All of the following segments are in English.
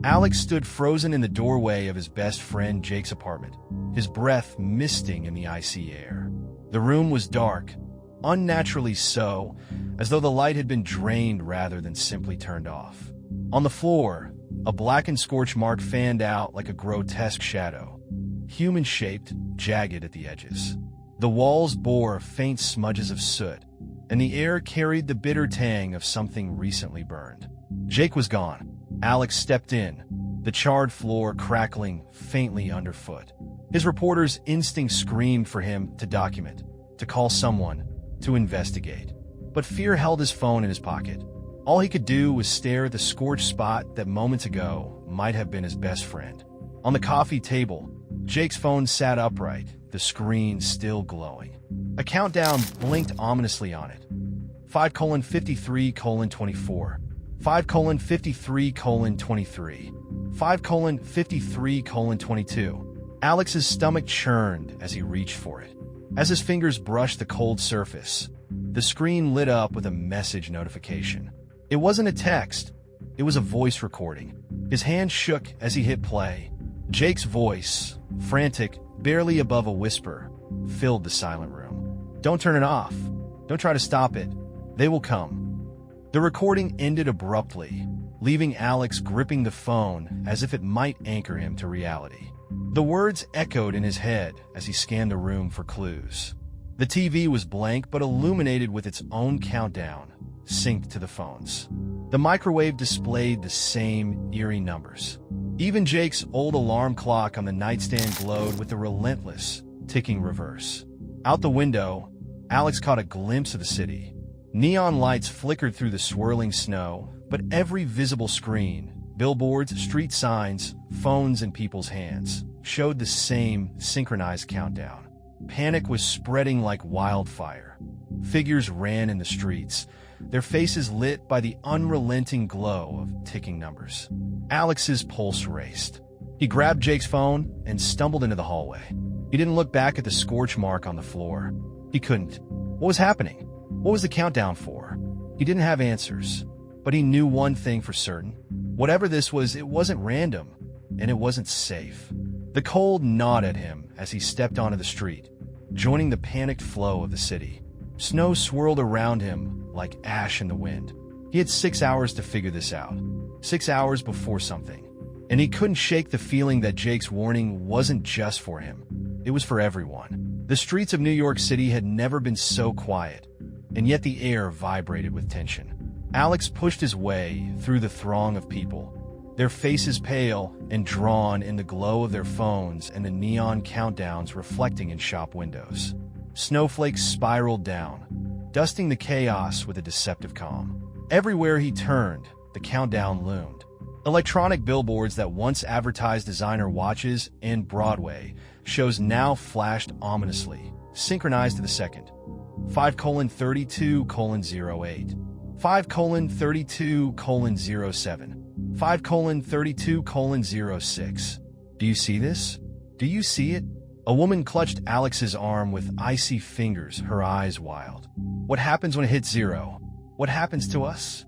Alex stood frozen in the doorway of his best friend Jake's apartment, his breath misting in the icy air. The room was dark, unnaturally so, as though the light had been drained rather than simply turned off. On the floor, a blackened scorch mark fanned out like a grotesque shadow, human-shaped, jagged at the edges. The walls bore faint smudges of soot, and the air carried the bitter tang of something recently burned. Jake was gone. Alex stepped in, the charred floor crackling faintly underfoot. His reporter's instinct screamed for him to document, to call someone, to investigate. But fear held his phone in his pocket. All he could do was stare at the scorched spot that moments ago might have been his best friend. On the coffee table, Jake's phone sat upright, the screen still glowing. A countdown blinked ominously on it. 5:53:24. 5:53:23. 5:53:22. Alex's stomach churned as he reached for it. As his fingers brushed the cold surface, the screen lit up with a message notification. It wasn't a text. It was a voice recording. His hand shook as he hit play. Jake's voice, frantic, barely above a whisper, filled the silent room. "Don't turn it off. Don't try to stop it. They will come." The recording ended abruptly, leaving Alex gripping the phone as if it might anchor him to reality. The words echoed in his head as he scanned the room for clues. The TV was blank but illuminated with its own countdown, synced to the phones. The microwave displayed the same eerie numbers. Even Jake's old alarm clock on the nightstand glowed with a relentless, ticking reverse. Out the window, Alex caught a glimpse of the city. Neon lights flickered through the swirling snow, but every visible screen, billboards, street signs, phones in people's hands, showed the same synchronized countdown. Panic was spreading like wildfire. Figures ran in the streets, their faces lit by the unrelenting glow of ticking numbers. Alex's pulse raced. He grabbed Jake's phone and stumbled into the hallway. He didn't look back at the scorch mark on the floor. He couldn't. What was happening? What was the countdown for? He didn't have answers, but he knew one thing for certain. Whatever this was, it wasn't random, and it wasn't safe. The cold gnawed at him as he stepped onto the street, joining the panicked flow of the city. Snow swirled around him like ash in the wind. He had 6 hours to figure this out. 6 hours before something. And he couldn't shake the feeling that Jake's warning wasn't just for him. It was for everyone. The streets of New York City had never been so quiet, and yet the air vibrated with tension. Alex pushed his way through the throng of people, their faces pale and drawn in the glow of their phones and the neon countdowns reflecting in shop windows. Snowflakes spiraled down, dusting the chaos with a deceptive calm. Everywhere he turned, the countdown loomed. Electronic billboards that once advertised designer watches and Broadway shows now flashed ominously, synchronized to the second. 5:32:08. 5:32:07. 5:32:06. Do you see this? Do you see it? A woman clutched Alex's arm with icy fingers, her eyes wild. What happens when it hits zero? What happens to us?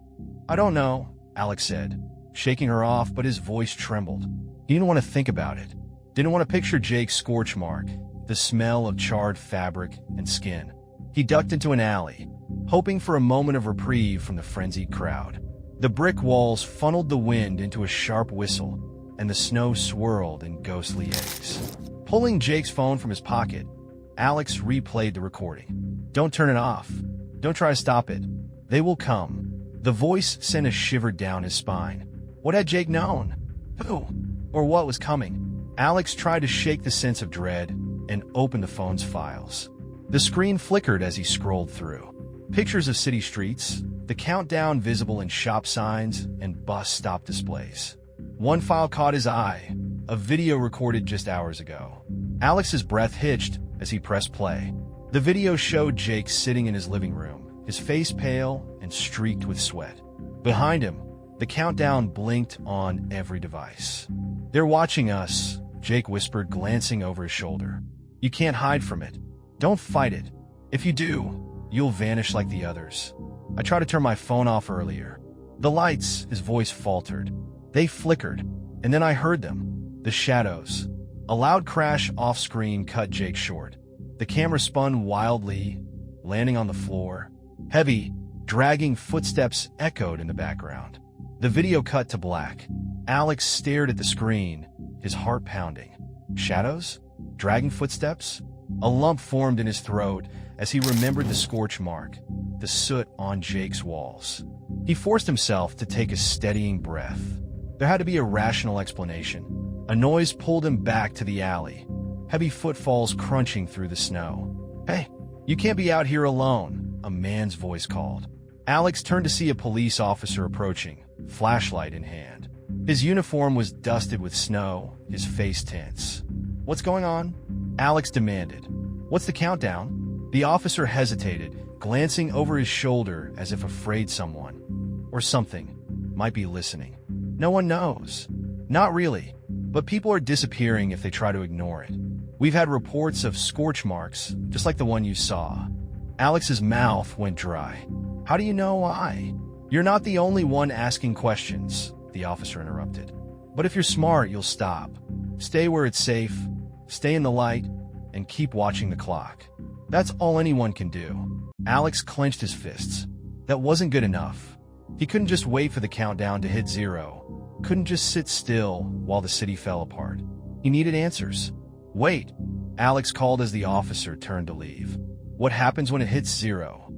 I don't know, Alex said, shaking her off, but his voice trembled. He didn't want to think about it. Didn't want to picture Jake's scorch mark, the smell of charred fabric and skin. He ducked into an alley, hoping for a moment of reprieve from the frenzied crowd. The brick walls funneled the wind into a sharp whistle, and the snow swirled in ghostly eddies. Pulling Jake's phone from his pocket, Alex replayed the recording. Don't turn it off. Don't try to stop it. They will come. The voice sent a shiver down his spine. What had Jake known? Who? Or what was coming? Alex tried to shake the sense of dread and open the phone's files. The screen flickered as he scrolled through. Pictures of city streets, the countdown visible in shop signs and bus stop displays. One file caught his eye, a video recorded just hours ago. Alex's breath hitched as he pressed play. The video showed Jake sitting in his living room, his face pale and streaked with sweat. Behind him, the countdown blinked on every device. They're watching us, Jake whispered, glancing over his shoulder. You can't hide from it. Don't fight it. If you do, you'll vanish like the others. I tried to turn my phone off earlier. The lights, his voice faltered. They flickered. And then I heard them. The shadows. A loud crash off-screen cut Jake short. The camera spun wildly, landing on the floor. Heavy, dragging footsteps echoed in the background. The video cut to black. Alex stared at the screen, his heart pounding. Shadows? Dragging footsteps? A lump formed in his throat as he remembered the scorch mark, the soot on Jake's walls. He forced himself to take a steadying breath. There had to be a rational explanation. A noise pulled him back to the alley, heavy footfalls crunching through the snow. "Hey, you can't be out here alone," a man's voice called. Alex turned to see a police officer approaching, flashlight in hand. His uniform was dusted with snow, his face tense. "What's going on?" Alex demanded. "What's the countdown?" The officer hesitated, glancing over his shoulder as if afraid someone, or something, might be listening. "No one knows." "Not really, but people are disappearing if they try to ignore it. We've had reports of scorch marks, just like the one you saw." Alex's mouth went dry. "How do you know why?" "You're not the only one asking questions," the officer interrupted. "But if you're smart, you'll stop. Stay where it's safe, stay in the light, and keep watching the clock. That's all anyone can do." Alex clenched his fists. That wasn't good enough. He couldn't just wait for the countdown to hit zero. Couldn't just sit still while the city fell apart. He needed answers. "Wait," Alex called as the officer turned to leave. "What happens when it hits zero?"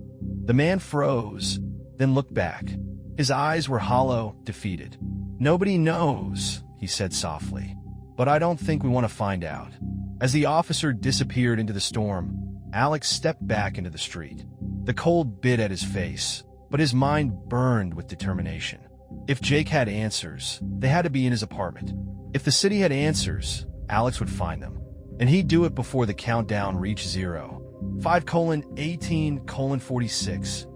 The man froze, then looked back. His eyes were hollow, defeated. "Nobody knows," he said softly. "But I don't think we want to find out." As the officer disappeared into the storm, Alex stepped back into the street. The cold bit at his face, but his mind burned with determination. If Jake had answers, they had to be in his apartment. If the city had answers, Alex would find them. And he'd do it before the countdown reached zero. 5:18:46.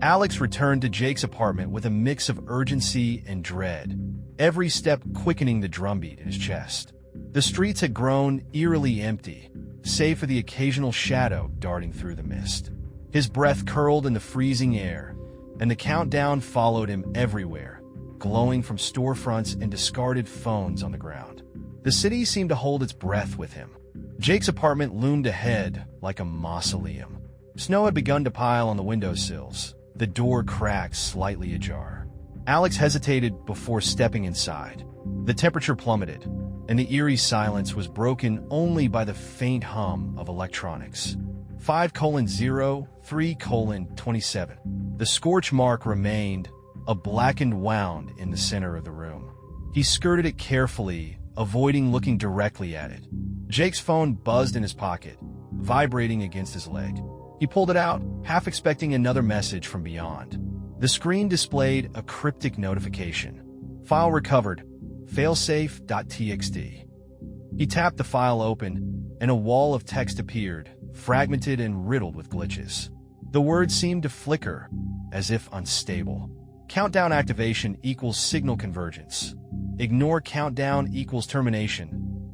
Alex returned to Jake's apartment with a mix of urgency and dread, every step quickening the drumbeat in his chest. The streets had grown eerily empty, save for the occasional shadow darting through the mist. His breath curled in the freezing air, and the countdown followed him everywhere, glowing from storefronts and discarded phones on the ground. The city seemed to hold its breath with him. Jake's apartment loomed ahead like a mausoleum. Snow had begun to pile on the windowsills, the door cracked slightly ajar. Alex hesitated before stepping inside. The temperature plummeted, and the eerie silence was broken only by the faint hum of electronics. 5:03:27. The scorch mark remained, a blackened wound in the center of the room. He skirted it carefully, avoiding looking directly at it. Jake's phone buzzed in his pocket, vibrating against his leg. He pulled it out, half expecting another message from beyond. The screen displayed a cryptic notification. "File recovered. Failsafe.txt." He tapped the file open, and a wall of text appeared, fragmented and riddled with glitches. The words seemed to flicker, as if unstable. "Countdown activation equals signal convergence. Ignore countdown equals termination,"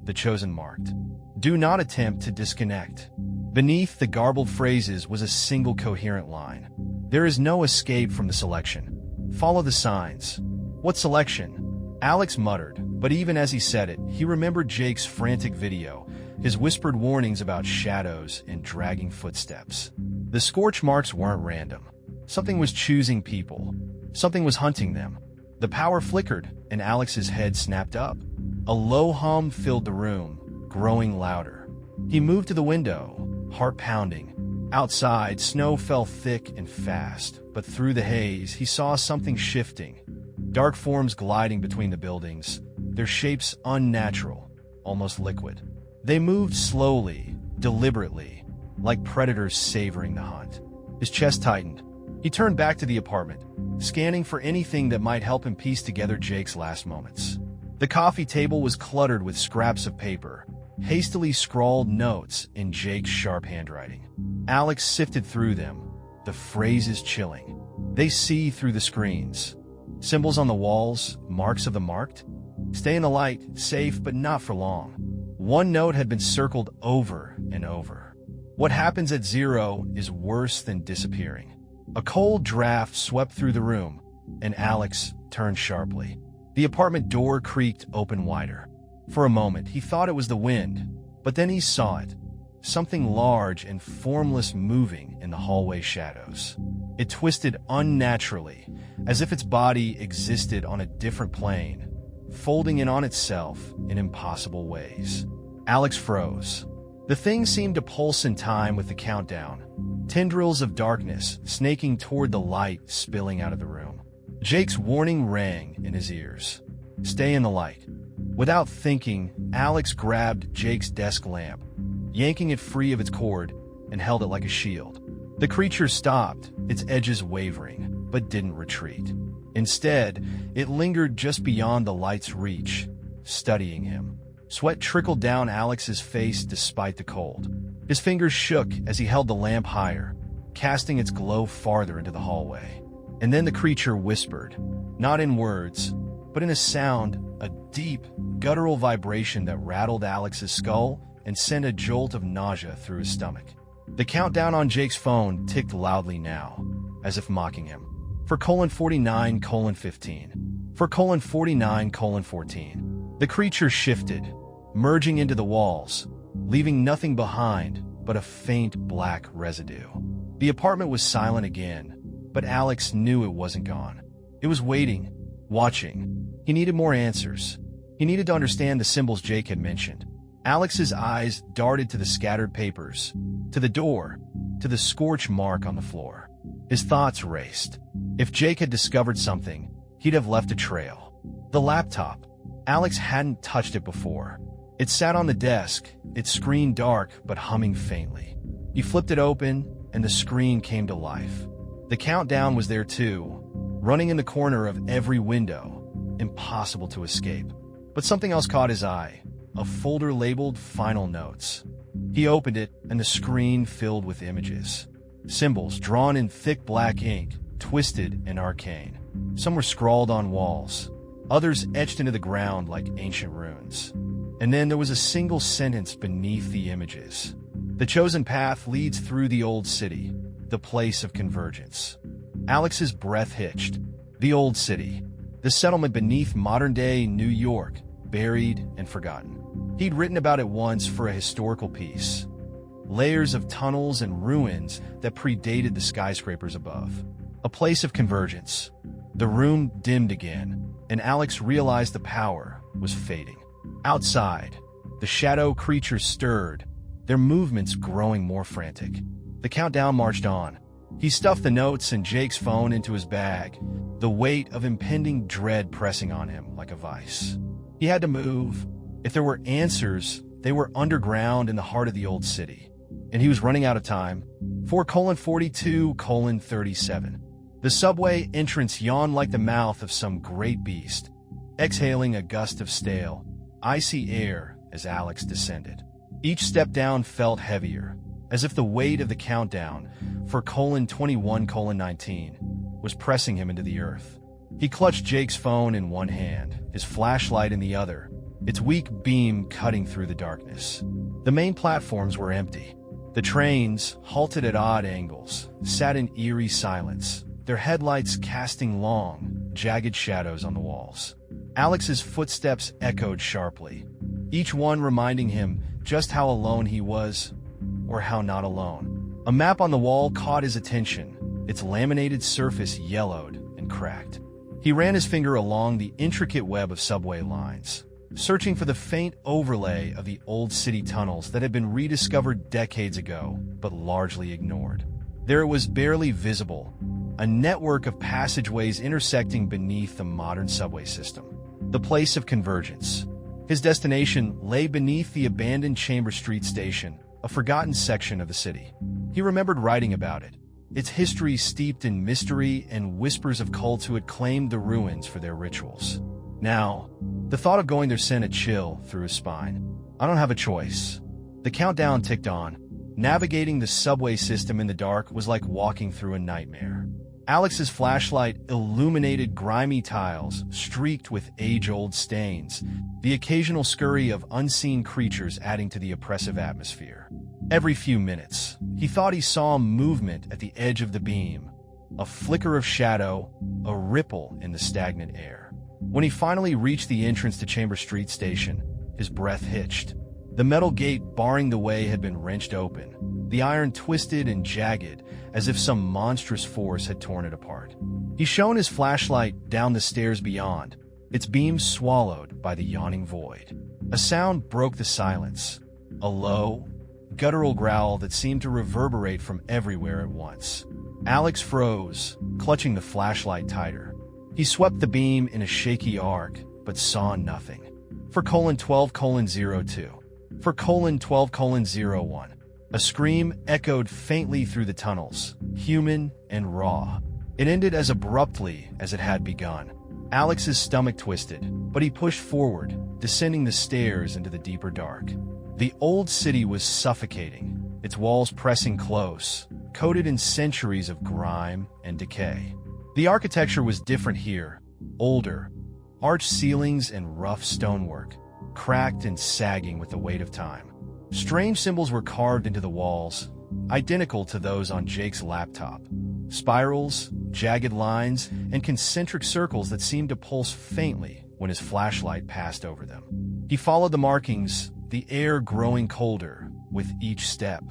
the chosen marked. "Do not attempt to disconnect." Beneath the garbled phrases was a single coherent line. "There is no escape from the selection. Follow the signs." "What selection?" Alex muttered, but even as he said it, he remembered Jake's frantic video, his whispered warnings about shadows and dragging footsteps. The scorch marks weren't random. Something was choosing people. Something was hunting them. The power flickered, and Alex's head snapped up. A low hum filled the room, growing louder. He moved to the window, heart pounding. Outside, snow fell thick and fast, but through the haze, he saw something shifting. Dark forms gliding between the buildings, their shapes unnatural, almost liquid. They moved slowly, deliberately, like predators savoring the hunt. His chest tightened. He turned back to the apartment, scanning for anything that might help him piece together Jake's last moments. The coffee table was cluttered with scraps of paper, hastily scrawled notes in Jake's sharp handwriting. Alex sifted through them, the phrases chilling. They see through the screens. Symbols on the walls, marks of the marked. Stay in the light, safe but not for long. One note had been circled over and over. What happens at zero is worse than disappearing. A cold draft swept through the room, and Alex turned sharply. The apartment door creaked open wider. For a moment, he thought it was the wind, but then he saw it. Something large and formless moving in the hallway shadows. It twisted unnaturally, as if its body existed on a different plane, folding in on itself in impossible ways. Alex froze. The thing seemed to pulse in time with the countdown, tendrils of darkness snaking toward the light spilling out of the room. Jake's warning rang in his ears. Stay in the light. Without thinking, Alex grabbed Jake's desk lamp, yanking it free of its cord, and held it like a shield. The creature stopped, its edges wavering, but didn't retreat. Instead, it lingered just beyond the light's reach, studying him. Sweat trickled down Alex's face despite the cold. His fingers shook as he held the lamp higher, casting its glow farther into the hallway. And then the creature whispered, not in words, but in a sound, a deep, guttural vibration that rattled Alex's skull and sent a jolt of nausea through his stomach. The countdown on Jake's phone ticked loudly now, as if mocking him. For :49:15. For :49:14. The creature shifted, merging into the walls, leaving nothing behind but a faint black residue. The apartment was silent again, but Alex knew it wasn't gone. It was waiting, watching. He needed more answers. He needed to understand the symbols Jake had mentioned. Alex's eyes darted to the scattered papers, to the door, to the scorch mark on the floor. His thoughts raced. If Jake had discovered something, he'd have left a trail. The laptop. Alex hadn't touched it before. It sat on the desk, its screen dark but humming faintly. He flipped it open, and the screen came to life. The countdown was there too, running in the corner of every window. Impossible to escape. But something else caught his eye. A folder labeled Final Notes. He opened it, and the screen filled with images. Symbols drawn in thick black ink, twisted and arcane. Some were scrawled on walls, others etched into the ground like ancient runes. And then there was a single sentence beneath the images. The chosen path leads through the old city, the place of convergence. Alex's breath hitched. The old city. The settlement beneath modern-day New York, buried and forgotten. He'd written about it once for a historical piece. Layers of tunnels and ruins that predated the skyscrapers above. A place of convergence. The room dimmed again, and Alex realized the power was fading. Outside, the shadow creatures stirred, their movements growing more frantic. The countdown marched on. He stuffed the notes and Jake's phone into his bag, the weight of impending dread pressing on him like a vice. He had to move. If there were answers, they were underground in the heart of the old city. And he was running out of time. For :42:37. The subway entrance yawned like the mouth of some great beast, exhaling a gust of stale, icy air as Alex descended. Each step down felt heavier, as if the weight of the countdown for :21:19 was pressing him into the earth. He clutched Jake's phone in one hand, his flashlight in the other, its weak beam cutting through the darkness. The main platforms were empty. The trains, halted at odd angles, sat in eerie silence, their headlights casting long, jagged shadows on the walls. Alex's footsteps echoed sharply, each one reminding him just how alone he was, or how not alone. A map on the wall caught his attention, its laminated surface yellowed and cracked. He ran his finger along the intricate web of subway lines, searching for the faint overlay of the old city tunnels that had been rediscovered decades ago, but largely ignored. There it was barely visible, a network of passageways intersecting beneath the modern subway system. The place of convergence. His destination lay beneath the abandoned Chamber Street station, a forgotten section of the city. He remembered writing about it, its history steeped in mystery and whispers of cults who had claimed the ruins for their rituals. Now, the thought of going there sent a chill through his spine. I don't have a choice. The countdown ticked on. Navigating the subway system in the dark was like walking through a nightmare. Alex's flashlight illuminated grimy tiles, streaked with age-old stains, the occasional scurry of unseen creatures adding to the oppressive atmosphere. Every few minutes, he thought he saw movement at the edge of the beam, a flicker of shadow, a ripple in the stagnant air. When he finally reached the entrance to Chamber Street Station, his breath hitched. The metal gate barring the way had been wrenched open, the iron twisted and jagged as if some monstrous force had torn it apart. He shone his flashlight down the stairs beyond, its beams swallowed by the yawning void. A sound broke the silence, a low, guttural growl that seemed to reverberate from everywhere at once. Alex froze, clutching the flashlight tighter. He swept the beam in a shaky arc, but saw nothing. For :12:02. For :12:01. A scream echoed faintly through the tunnels, human and raw. It ended as abruptly as it had begun. Alex's stomach twisted, but he pushed forward, descending the stairs into the deeper dark. The old city was suffocating, its walls pressing close, coated in centuries of grime and decay. The architecture was different here, older, arched ceilings and rough stonework, cracked and sagging with the weight of time. Strange symbols were carved into the walls, identical to those on Jake's laptop. Spirals, jagged lines, and concentric circles that seemed to pulse faintly when his flashlight passed over them. He followed the markings, the air growing colder with each step.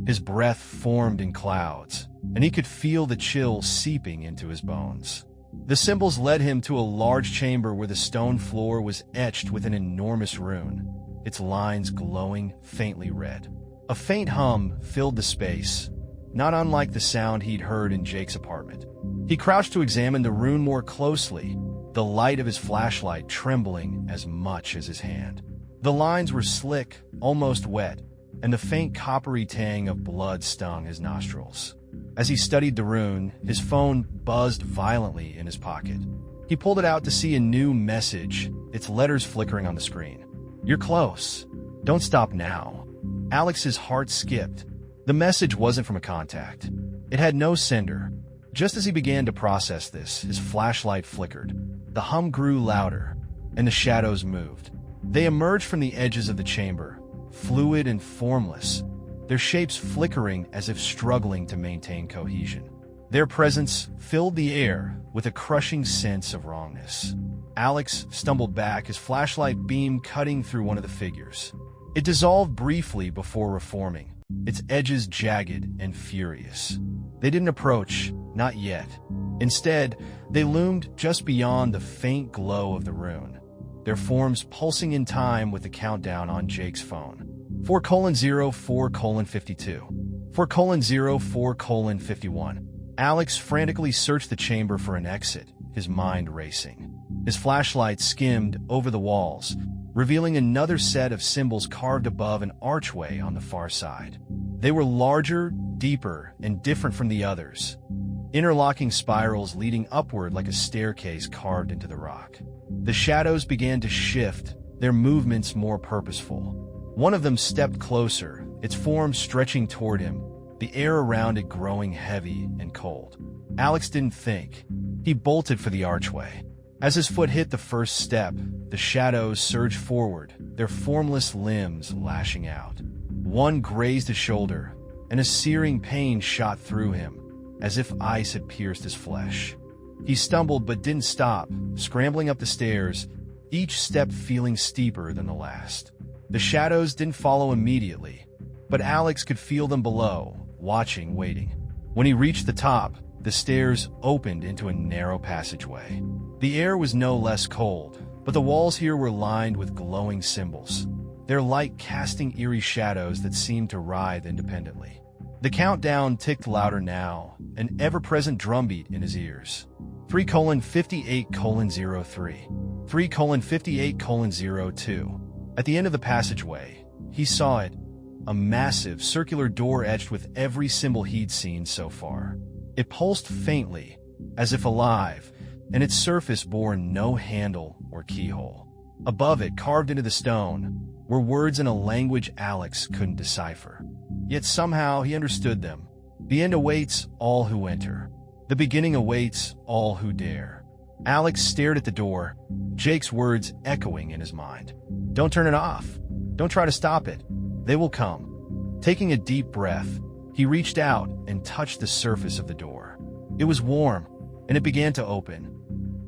His breath formed in clouds, and he could feel the chill seeping into his bones. The symbols led him to a large chamber where the stone floor was etched with an enormous rune, its lines glowing faintly red. A faint hum filled the space, not unlike the sound he'd heard in Jake's apartment. He crouched to examine the rune more closely, the light of his flashlight trembling as much as his hand. The lines were slick, almost wet, and the faint coppery tang of blood stung his nostrils. As he studied the rune, his phone buzzed violently in his pocket. He pulled it out to see a new message, its letters flickering on the screen. "You're close. Don't stop now." Alex's heart skipped. The message wasn't from a contact. It had no sender. Just as he began to process this, his flashlight flickered. The hum grew louder, and the shadows moved. They emerged from the edges of the chamber, fluid and formless, their shapes flickering as if struggling to maintain cohesion. Their presence filled the air with a crushing sense of wrongness. Alex stumbled back, his flashlight beam cutting through one of the figures. It dissolved briefly before reforming, its edges jagged and furious. They didn't approach, not yet. Instead, they loomed just beyond the faint glow of the rune, their forms pulsing in time with the countdown on Jake's phone. 4:04:52. 4:04:51. Alex frantically searched the chamber for an exit, his mind racing. His flashlight skimmed over the walls, revealing another set of symbols carved above an archway on the far side. They were larger, deeper, and different from the others, interlocking spirals leading upward like a staircase carved into the rock. The shadows began to shift, their movements more purposeful. One of them stepped closer, its form stretching toward him, the air around it growing heavy and cold. Alex didn't think. He bolted for the archway. As his foot hit the first step, the shadows surged forward, their formless limbs lashing out. One grazed his shoulder, and a searing pain shot through him, as if ice had pierced his flesh. He stumbled but didn't stop, scrambling up the stairs, each step feeling steeper than the last. The shadows didn't follow immediately, but Alex could feel them below, watching, waiting. When he reached the top, the stairs opened into a narrow passageway. The air was no less cold, but the walls here were lined with glowing symbols, their light casting eerie shadows that seemed to writhe independently. The countdown ticked louder now, an ever-present drumbeat in his ears. 3:58:03. 3:58:02. At the end of the passageway, he saw it, a massive circular door etched with every symbol he'd seen so far. It pulsed faintly, as if alive, and its surface bore no handle or keyhole. Above it, carved into the stone, were words in a language Alex couldn't decipher. Yet somehow he understood them. The end awaits all who enter. The beginning awaits all who dare. Alex stared at the door, Jake's words echoing in his mind. "Don't turn it off. Don't try to stop it. They will come." Taking a deep breath, he reached out and touched the surface of the door. It was warm, and it began to open.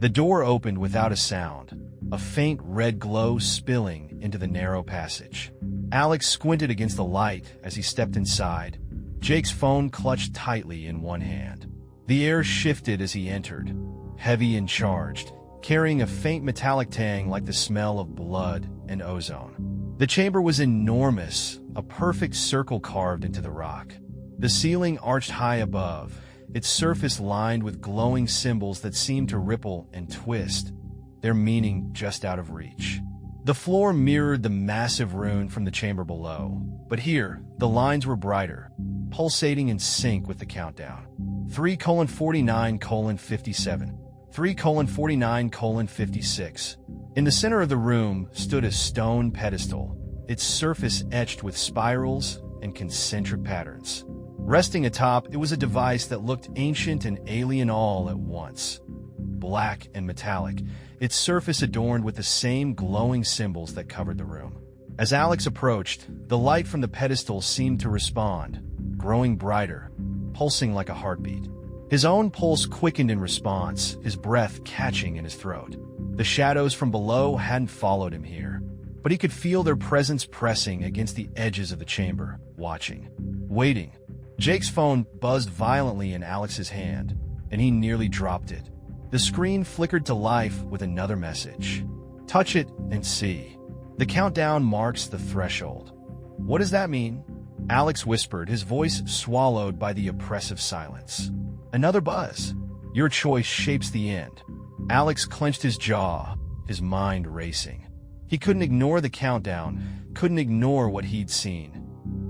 The door opened without a sound, a faint red glow spilling into the narrow passage. Alex squinted against the light as he stepped inside, Jake's phone clutched tightly in one hand. The air shifted as he entered, heavy and charged, carrying a faint metallic tang like the smell of blood and ozone. The chamber was enormous, a perfect circle carved into the rock. The ceiling arched high above, its surface lined with glowing symbols that seemed to ripple and twist, their meaning just out of reach. The floor mirrored the massive rune from the chamber below, but here, the lines were brighter, pulsating in sync with the countdown. 3:49:57. 3:49:56. In the center of the room stood a stone pedestal, its surface etched with spirals and concentric patterns. Resting atop, it was a device that looked ancient and alien all at once. Black and metallic, its surface adorned with the same glowing symbols that covered the room. As Alex approached, the light from the pedestal seemed to respond, growing brighter, pulsing like a heartbeat. His own pulse quickened in response, his breath catching in his throat. The shadows from below hadn't followed him here, but he could feel their presence pressing against the edges of the chamber, watching, waiting. Jake's phone buzzed violently in Alex's hand, and he nearly dropped it. The screen flickered to life with another message. Touch it and see. The countdown marks the threshold. What does that mean? Alex whispered, his voice swallowed by the oppressive silence. Another buzz. Your choice shapes the end. Alex clenched his jaw, his mind racing. He couldn't ignore the countdown, couldn't ignore what he'd seen.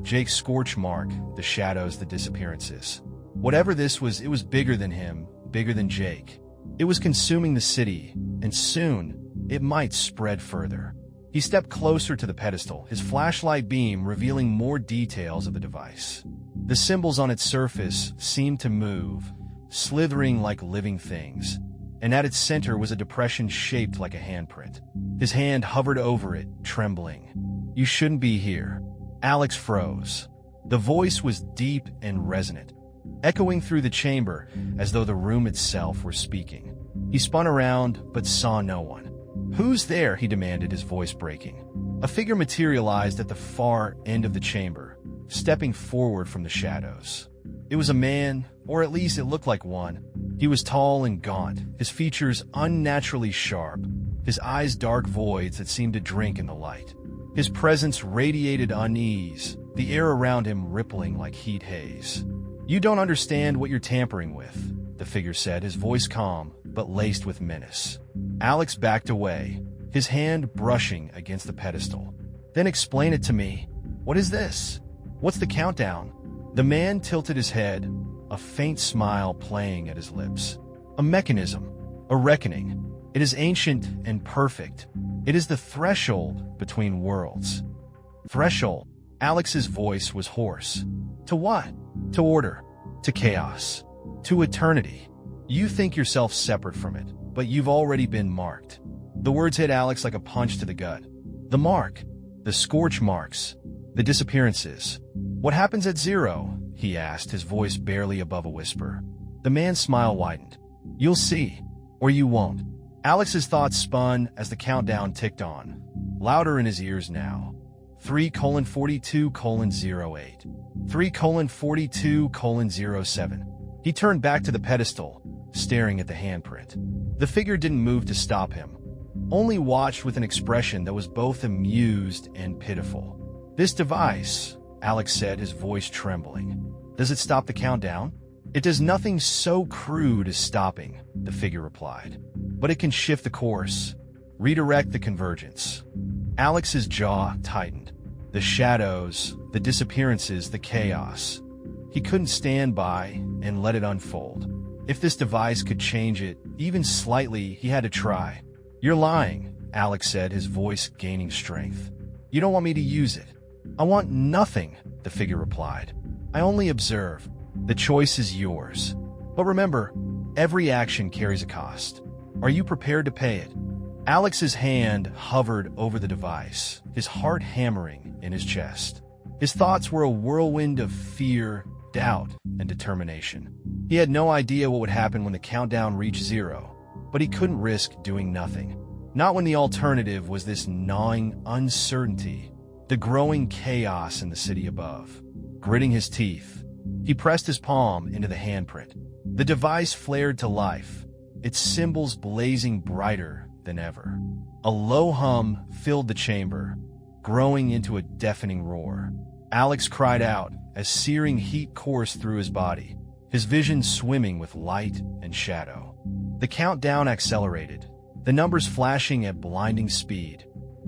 Jake's scorch mark, the shadows, the disappearances. Whatever this was, it was bigger than him, bigger than Jake. It was consuming the city, and soon, it might spread further. He stepped closer to the pedestal, his flashlight beam revealing more details of the device. The symbols on its surface seemed to move, slithering like living things, and at its center was a depression shaped like a handprint. His hand hovered over it, trembling. You shouldn't be here. Alex froze. The voice was deep and resonant, echoing through the chamber as though the room itself were speaking. He spun around, but saw no one. Who's there? He demanded, his voice breaking. A figure materialized at the far end of the chamber, stepping forward from the shadows. It was a man, or at least it looked like one. He was tall and gaunt, his features unnaturally sharp, his eyes dark voids that seemed to drink in the light. His presence radiated unease, the air around him rippling like heat haze. You don't understand what you're tampering with, the figure said, his voice calm, but laced with menace. Alex backed away, his hand brushing against the pedestal. Then explain it to me. What is this? What's the countdown? The man tilted his head, a faint smile playing at his lips. A mechanism, a reckoning. It is ancient and perfect. It is the threshold between worlds. Threshold. Alex's voice was hoarse. To what? To order. To chaos. To eternity. You think yourself separate from it, but you've already been marked. The words hit Alex like a punch to the gut. The mark. The scorch marks. The disappearances. What happens at zero? He asked, his voice barely above a whisper. The man's smile widened. You'll see. Or you won't. Alex's thoughts spun as the countdown ticked on, louder in his ears now. 3:42:08. 3:42:07. He turned back to the pedestal, staring at the handprint. The figure didn't move to stop him, only watched with an expression that was both amused and pitiful. This device, Alex said, his voice trembling. Does it stop the countdown? It does nothing so crude as stopping, the figure replied. But it can shift the course, redirect the convergence. Alex's jaw tightened. The shadows, the disappearances, the chaos. He couldn't stand by and let it unfold. If this device could change it, even slightly, he had to try. You're lying, Alex said, his voice gaining strength. You don't want me to use it. I want nothing, the figure replied. I only observe. The choice is yours. But remember, every action carries a cost. Are you prepared to pay it? Alex's hand hovered over the device, his heart hammering in his chest. His thoughts were a whirlwind of fear, doubt, and determination. He had no idea what would happen when the countdown reached zero. but he couldn't risk doing nothing. Not when the alternative was this gnawing uncertainty, the growing chaos in the city above. Gritting his teeth, he pressed his palm into the handprint. The device flared to life, its symbols blazing brighter than ever. A low hum filled the chamber, growing into a deafening roar. Alex cried out as searing heat coursed through his body, his vision swimming with light and shadow. The countdown accelerated, the numbers flashing at blinding speed.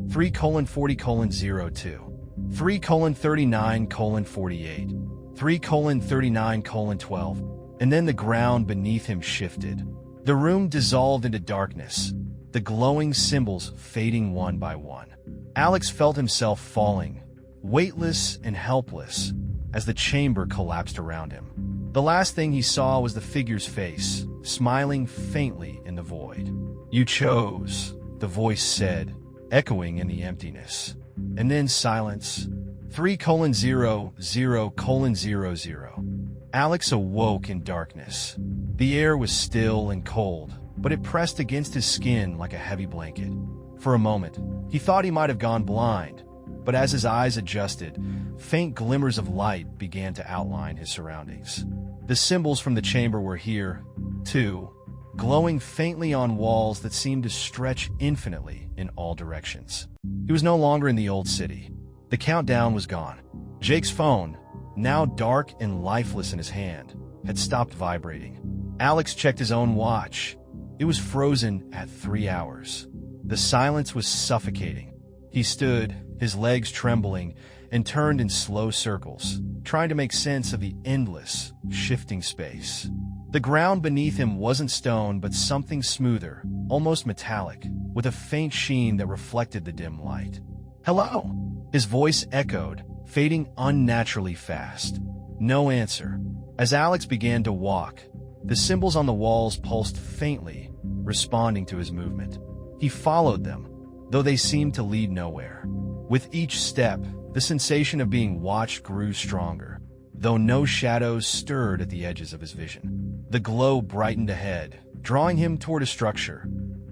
3:40:02, 3:39:48, 3:39:12, and then the ground beneath him shifted. The room dissolved into darkness, the glowing symbols fading one by one. Alex felt himself falling, weightless and helpless, as the chamber collapsed around him. The last thing he saw was the figure's face, smiling faintly in the void. "You chose," the voice said, echoing in the emptiness. And then silence. 3:00:00. Alex awoke in darkness. The air was still and cold, but it pressed against his skin like a heavy blanket. For a moment, he thought he might have gone blind, but as his eyes adjusted, faint glimmers of light began to outline his surroundings. The symbols from the chamber were here, too, glowing faintly on walls that seemed to stretch infinitely in all directions. He was no longer in the old city. The countdown was gone. Jake's phone, now dark and lifeless in his hand, had stopped vibrating. Alex checked his own watch. It was frozen at 3 hours. The silence was suffocating. He stood, his legs trembling, and turned in slow circles, trying to make sense of the endless, shifting space. The ground beneath him wasn't stone, but something smoother, almost metallic, with a faint sheen that reflected the dim light. "Hello?" His voice echoed, fading unnaturally fast. No answer. As Alex began to walk, the symbols on the walls pulsed faintly, responding to his movement. He followed them, though they seemed to lead nowhere. With each step, the sensation of being watched grew stronger, though no shadows stirred at the edges of his vision. The glow brightened ahead, drawing him toward a structure,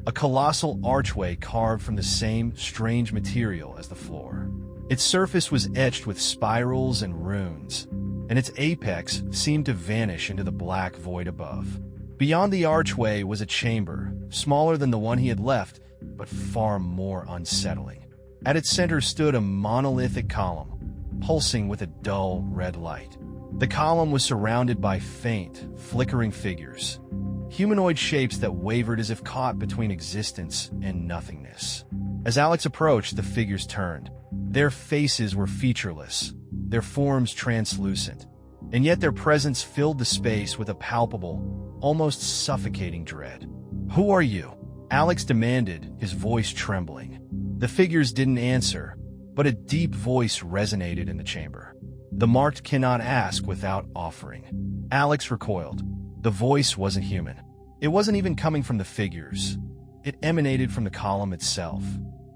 a colossal archway carved from the same strange material as the floor. Its surface was etched with spirals and runes, and its apex seemed to vanish into the black void above. Beyond the archway was a chamber, smaller than the one he had left, but far more unsettling. At its center stood a monolithic column, pulsing with a dull red light. The column was surrounded by faint, flickering figures, humanoid shapes that wavered as if caught between existence and nothingness. As Alex approached, the figures turned. Their faces were featureless, their forms translucent, and yet their presence filled the space with a palpable, almost suffocating dread. "Who are you?" Alex demanded, his voice trembling. The figures didn't answer, but a deep voice resonated in the chamber. The marked "cannot ask without offering." Alex recoiled. The voice wasn't human. It wasn't even coming from the figures. It emanated from the column itself.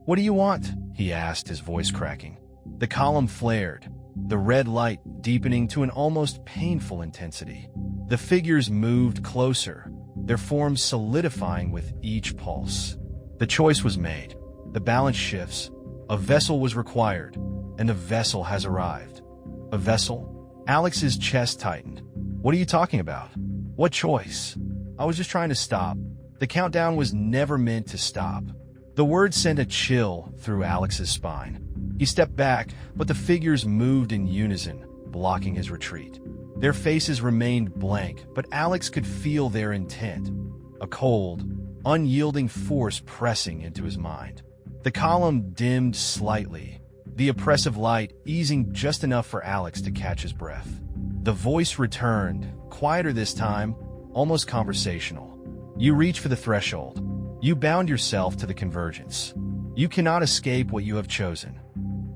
"What do you want?" he asked, his voice cracking. The column flared, the red light deepening to an almost painful intensity. The figures moved closer, their forms solidifying with each pulse. The choice was made. The balance shifts. A vessel was required, and the vessel has arrived. A vessel? Alex's chest tightened. "What are you talking about? What choice?" "I was just trying to stop. The countdown was never meant to stop." The word sent a chill through Alex's spine. He stepped back, but the figures moved in unison, blocking his retreat. Their faces remained blank, but Alex could feel their intent, a cold, unyielding force pressing into his mind. The column dimmed slightly, the oppressive light easing just enough for Alex to catch his breath. The voice returned, quieter this time, almost conversational. "You reach for the threshold. You bound yourself to the convergence. You cannot escape what you have chosen."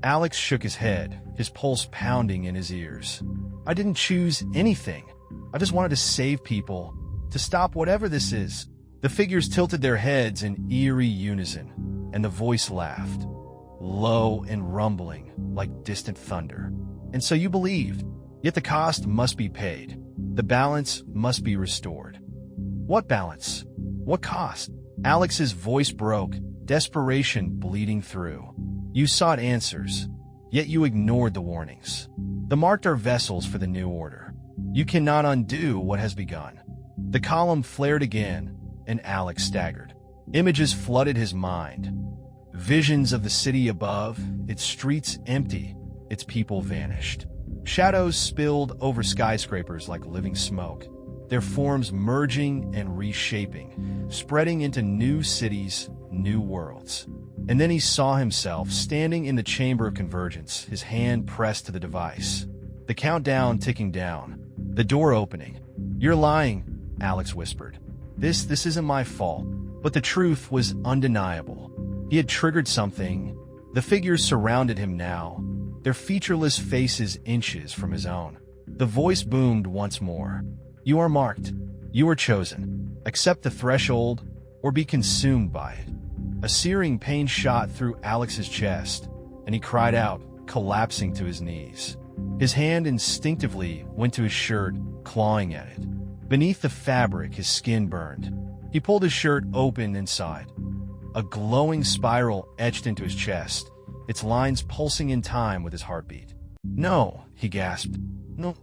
Alex shook his head, his pulse pounding in his ears. "I didn't choose anything. I just wanted to save people, to stop whatever this is." The figures tilted their heads in eerie unison, and the voice laughed, low and rumbling like distant thunder. "And so you believed, yet the cost must be paid. The balance must be restored." "What balance? What cost? Alex's voice broke, desperation bleeding through. You sought answers, yet you ignored the warnings. The marked are vessels for the new order. You cannot undo what has begun. The column flared again, and Alex staggered. Images flooded his mind. Visions of the city above, its streets empty, its people vanished. Shadows spilled over skyscrapers like living smoke, their forms merging and reshaping, spreading into new cities, new worlds. And then he saw himself standing in the chamber of convergence, his hand pressed to the device. The countdown ticking down, the door opening. You're lying, Alex whispered. This isn't my fault. But the truth was undeniable. He had triggered something. The figures surrounded him now, their featureless faces inches from his own. The voice boomed once more. You are marked. You are chosen. Accept the threshold or be consumed by it. A searing pain shot through Alex's chest, and he cried out, collapsing to his knees. His hand instinctively went to his shirt, clawing at it. Beneath the fabric, his skin burned. He pulled his shirt open inside. A glowing spiral etched into his chest, its lines pulsing in time with his heartbeat. No, he gasped. No.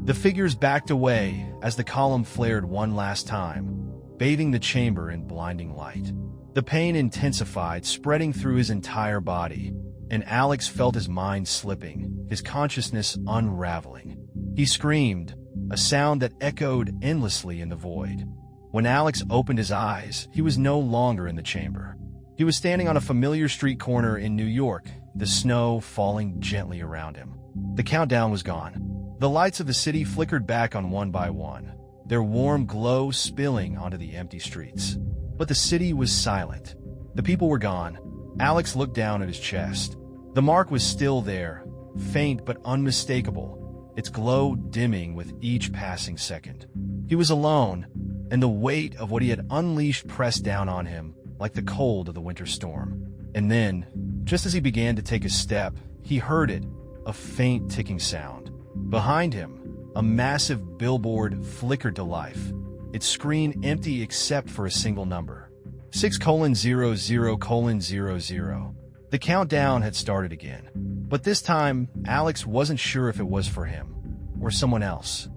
The figures backed away as the column flared one last time, bathing the chamber in blinding light. The pain intensified, spreading through his entire body, and Alex felt his mind slipping, his consciousness unraveling. He screamed, a sound that echoed endlessly in the void. When Alex opened his eyes, he was no longer in the chamber. He was standing on a familiar street corner in New York, the snow falling gently around him. The countdown was gone. The lights of the city flickered back on one by one, their warm glow spilling onto the empty streets. But the city was silent. The people were gone. Alex looked down at his chest. The mark was still there, faint but unmistakable, its glow dimming with each passing second. He was alone, and the weight of what he had unleashed pressed down on him like the cold of the winter storm. And then, just as he began to take a step, he heard it, a faint ticking sound. Behind him, a massive billboard flickered to life, its screen empty except for a single number. 6:00:00. The countdown had started again. But this time, Alex wasn't sure if it was for him or someone else.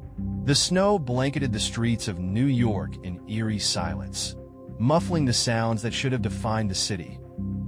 The snow blanketed the streets of New York in eerie silence, muffling the sounds that should have defined the city.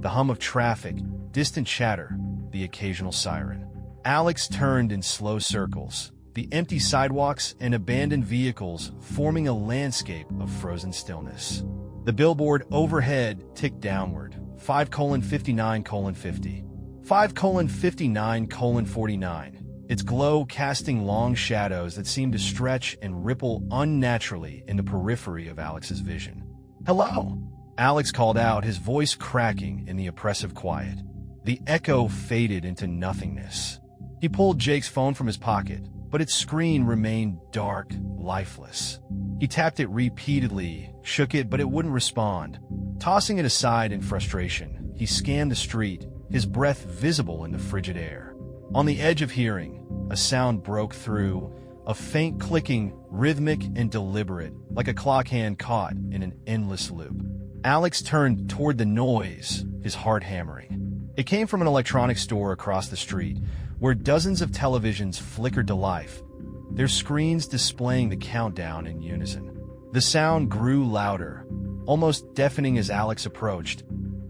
The hum of traffic, distant chatter, the occasional siren. Alex turned in slow circles, the empty sidewalks and abandoned vehicles forming a landscape of frozen stillness. The billboard overhead ticked downward, 5:59:50. 5:59:49, its glow casting long shadows that seemed to stretch and ripple unnaturally in the periphery of Alex's vision. Hello? Alex called out, his voice cracking in the oppressive quiet. The echo faded into nothingness. He pulled Jake's phone from his pocket, but its screen remained dark, lifeless. He tapped it repeatedly, shook it, but it wouldn't respond. Tossing it aside in frustration, he scanned the street, his breath visible in the frigid air. On the edge of hearing, a sound broke through, a faint clicking, rhythmic and deliberate, like a clock hand caught in an endless loop. Alex turned toward the noise, his heart hammering. It came from an electronics store across the street, where dozens of televisions flickered to life, their screens displaying the countdown in unison. The sound grew louder, almost deafening as Alex approached,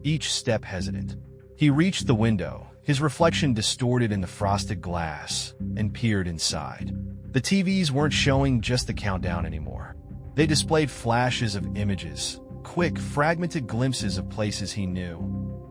each step hesitant. He reached the window, his reflection distorted in the frosted glass, and peered inside. The TVs weren't showing just the countdown anymore. They displayed flashes of images, quick, fragmented glimpses of places he knew.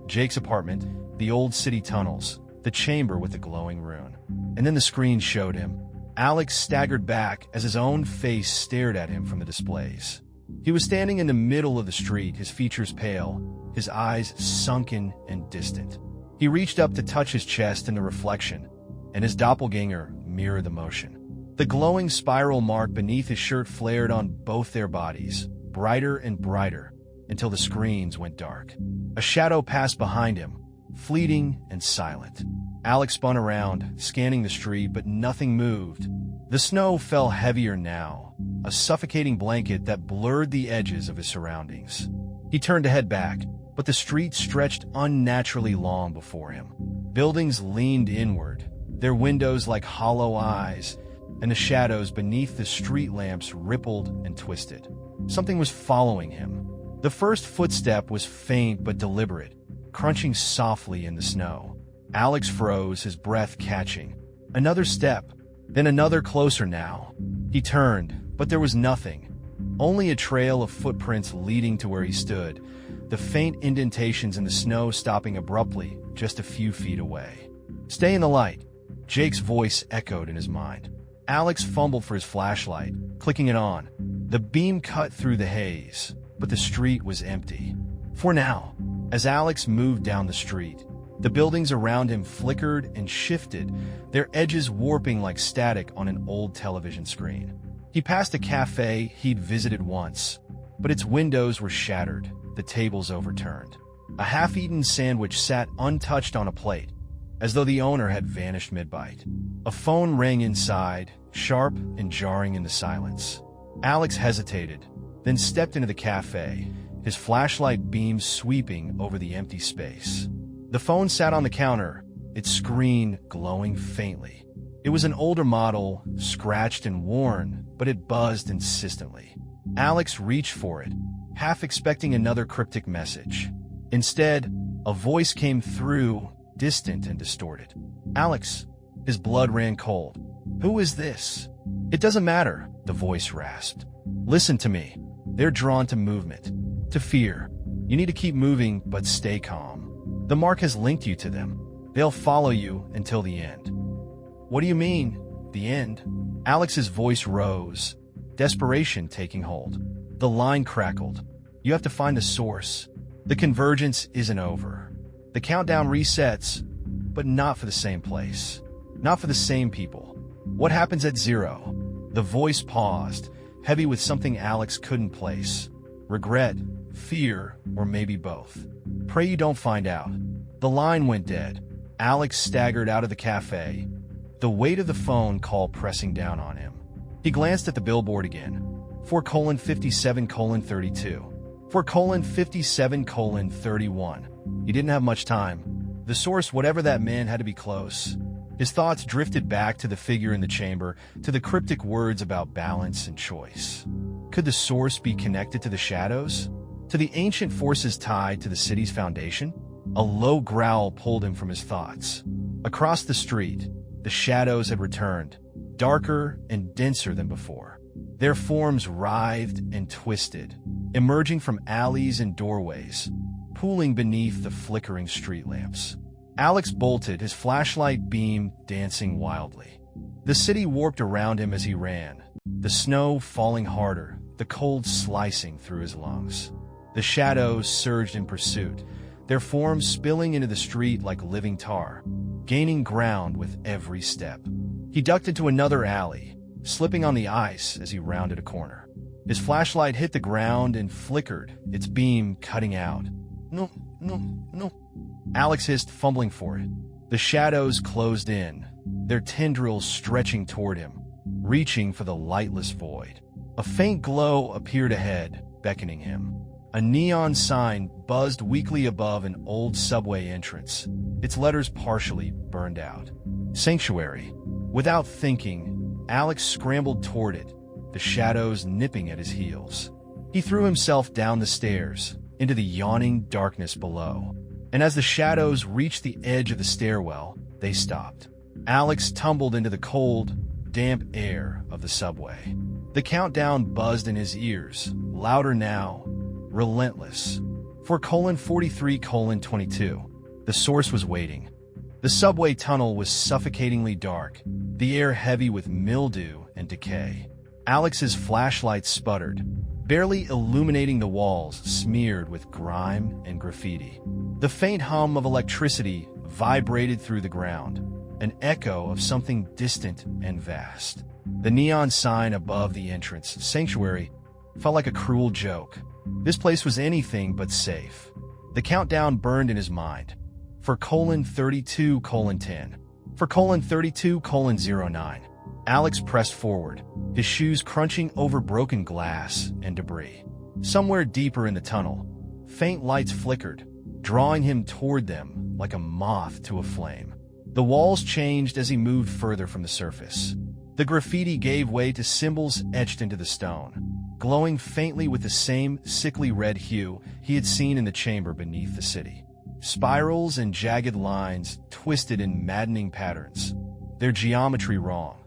Jake's apartment, the old city tunnels, the chamber with the glowing rune. And then the screen showed him. Alex staggered back as his own face stared at him from the displays. He was standing in the middle of the street, his features pale, his eyes sunken and distant. He reached up to touch his chest in the reflection, and his doppelganger mirrored the motion. The glowing spiral mark beneath his shirt flared on both their bodies, brighter and brighter, until the screens went dark. A shadow passed behind him, fleeting and silent. Alex spun around, scanning the street, but nothing moved. The snow fell heavier now, a suffocating blanket that blurred the edges of his surroundings. He turned to head back, but the street stretched unnaturally long before him. Buildings leaned inward, their windows like hollow eyes, and the shadows beneath the street lamps rippled and twisted. Something was following him. The first footstep was faint but deliberate, crunching softly in the snow. Alex froze, his breath catching. Another step, then another closer now. He turned, but there was nothing. Only a trail of footprints leading to where he stood, the faint indentations in the snow stopping abruptly just a few feet away. "Stay in the light," Jake's voice echoed in his mind. Alex fumbled for his flashlight, clicking it on. The beam cut through the haze, but the street was empty. For now. As Alex moved down the street, the buildings around him flickered and shifted, their edges warping like static on an old television screen. He passed a cafe he'd visited once, but its windows were shattered, the tables overturned. A half-eaten sandwich sat untouched on a plate, as though the owner had vanished mid-bite. A phone rang inside, sharp and jarring in the silence. Alex hesitated, then stepped into the cafe, his flashlight beam sweeping over the empty space. The phone sat on the counter, its screen glowing faintly. It was an older model, scratched and worn, but it buzzed insistently. Alex reached for it, half expecting another cryptic message. Instead, a voice came through, distant and distorted. "Alex." His blood ran cold. "Who is this?" "It doesn't matter," the voice rasped. "Listen to me. They're drawn to movement, to fear. You need to keep moving, but stay calm. The mark has linked you to them. They'll follow you until the end." "What do you mean, the end?" Alex's voice rose, desperation taking hold. The line crackled. "You have to find the source. The convergence isn't over. The countdown resets, but not for the same place. Not for the same people. What happens at zero?" The voice paused, heavy with something Alex couldn't place. Regret, fear, or maybe both. "Pray you don't find out." The line went dead. Alex staggered out of the cafe, the weight of the phone call pressing down on him. He glanced at the billboard again. 4:57:32. 4:57:31. He didn't have much time. The source, whatever that meant, had to be close. His thoughts drifted back to the figure in the chamber, to the cryptic words about balance and choice. Could the source be connected to the shadows? To the ancient forces tied to the city's foundation? A low growl pulled him from his thoughts. Across the street, the shadows had returned, darker and denser than before. Their forms writhed and twisted, emerging from alleys and doorways, pooling beneath the flickering street lamps. Alex bolted, his flashlight beam dancing wildly. The city warped around him as he ran, the snow falling harder, the cold slicing through his lungs. The shadows surged in pursuit, their forms spilling into the street like living tar, gaining ground with every step. He ducked into another alley, slipping on the ice as he rounded a corner. His flashlight hit the ground and flickered, its beam cutting out. "No, no, no." Alex hissed, fumbling for it. The shadows closed in, their tendrils stretching toward him, reaching for the lightless void. A faint glow appeared ahead, beckoning him. A neon sign buzzed weakly above an old subway entrance, its letters partially burned out. "Sanctuary." Without thinking, Alex scrambled toward it, the shadows nipping at his heels. He threw himself down the stairs, into the yawning darkness below. And as the shadows reached the edge of the stairwell, they stopped. Alex tumbled into the cold, damp air of the subway. The countdown buzzed in his ears, louder now, relentless. 4:43:22. The source was waiting. The subway tunnel was suffocatingly dark, the air heavy with mildew and decay. Alex's flashlight sputtered, barely illuminating the walls smeared with grime and graffiti. The faint hum of electricity vibrated through the ground, an echo of something distant and vast. The neon sign above the entrance, Sanctuary, felt like a cruel joke. This place was anything but safe. The countdown burned in his mind. For 32:10. For 32:09. Alex pressed forward, his shoes crunching over broken glass and debris. Somewhere deeper in the tunnel, faint lights flickered, drawing him toward them like a moth to a flame. The walls changed as he moved further from the surface. The graffiti gave way to symbols etched into the stone, glowing faintly with the same sickly red hue he had seen in the chamber beneath the city. Spirals and jagged lines twisted in maddening patterns, their geometry wrong,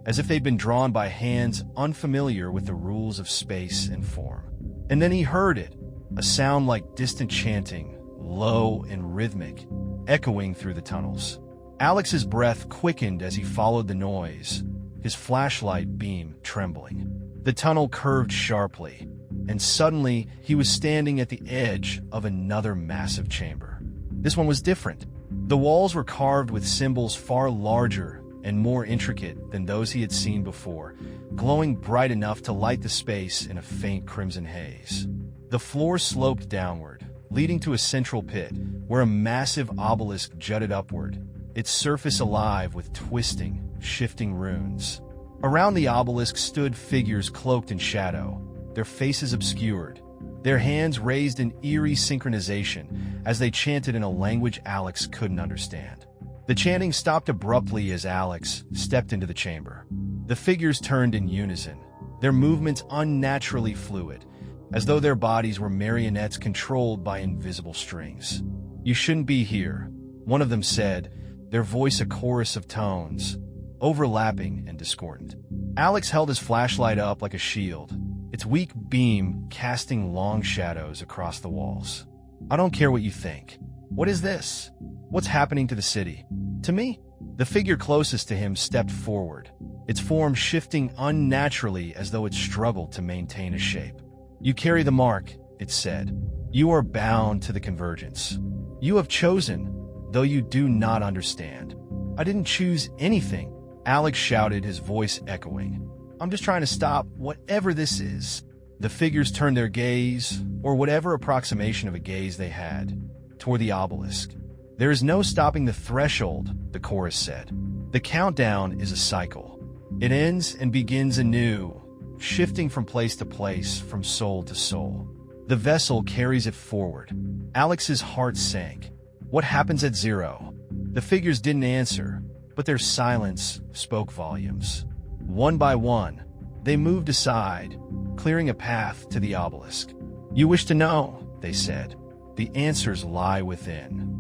as if they'd been drawn by hands unfamiliar with the rules of space and form. And then he heard it, a sound like distant chanting, low and rhythmic, echoing through the tunnels. Alex's breath quickened as he followed the noise, his flashlight beam trembling. The tunnel curved sharply, and suddenly he was standing at the edge of another massive chamber. This one was different. The walls were carved with symbols far larger and more intricate than those he had seen before, glowing bright enough to light the space in a faint crimson haze. The floor sloped downward, leading to a central pit where a massive obelisk jutted upward, its surface alive with twisting, shifting runes. Around the obelisk stood figures cloaked in shadow, their faces obscured, their hands raised in eerie synchronization as they chanted in a language Alex couldn't understand. The chanting stopped abruptly as Alex stepped into the chamber. The figures turned in unison, their movements unnaturally fluid, as though their bodies were marionettes controlled by invisible strings. "You shouldn't be here," one of them said, their voice a chorus of tones, overlapping and discordant. Alex held his flashlight up like a shield, its weak beam casting long shadows across the walls. "I don't care what you think. What is this? What's happening to the city? To me?" The figure closest to him stepped forward, its form shifting unnaturally as though it struggled to maintain a shape. "You carry the mark," it said. "You are bound to the convergence. You have chosen, though you do not understand." "I didn't choose anything," Alex shouted, his voice echoing. "I'm just trying to stop whatever this is." The figures turned their gaze, or whatever approximation of a gaze they had, toward the obelisk. "There is no stopping the threshold," the chorus said. "The countdown is a cycle. It ends and begins anew, shifting from place to place, from soul to soul. The vessel carries it forward." Alex's heart sank. What happens at zero? The figures didn't answer, but their silence spoke volumes. One by one, they moved aside, clearing a path to the obelisk. "You wish to know," they said. "The answers lie within."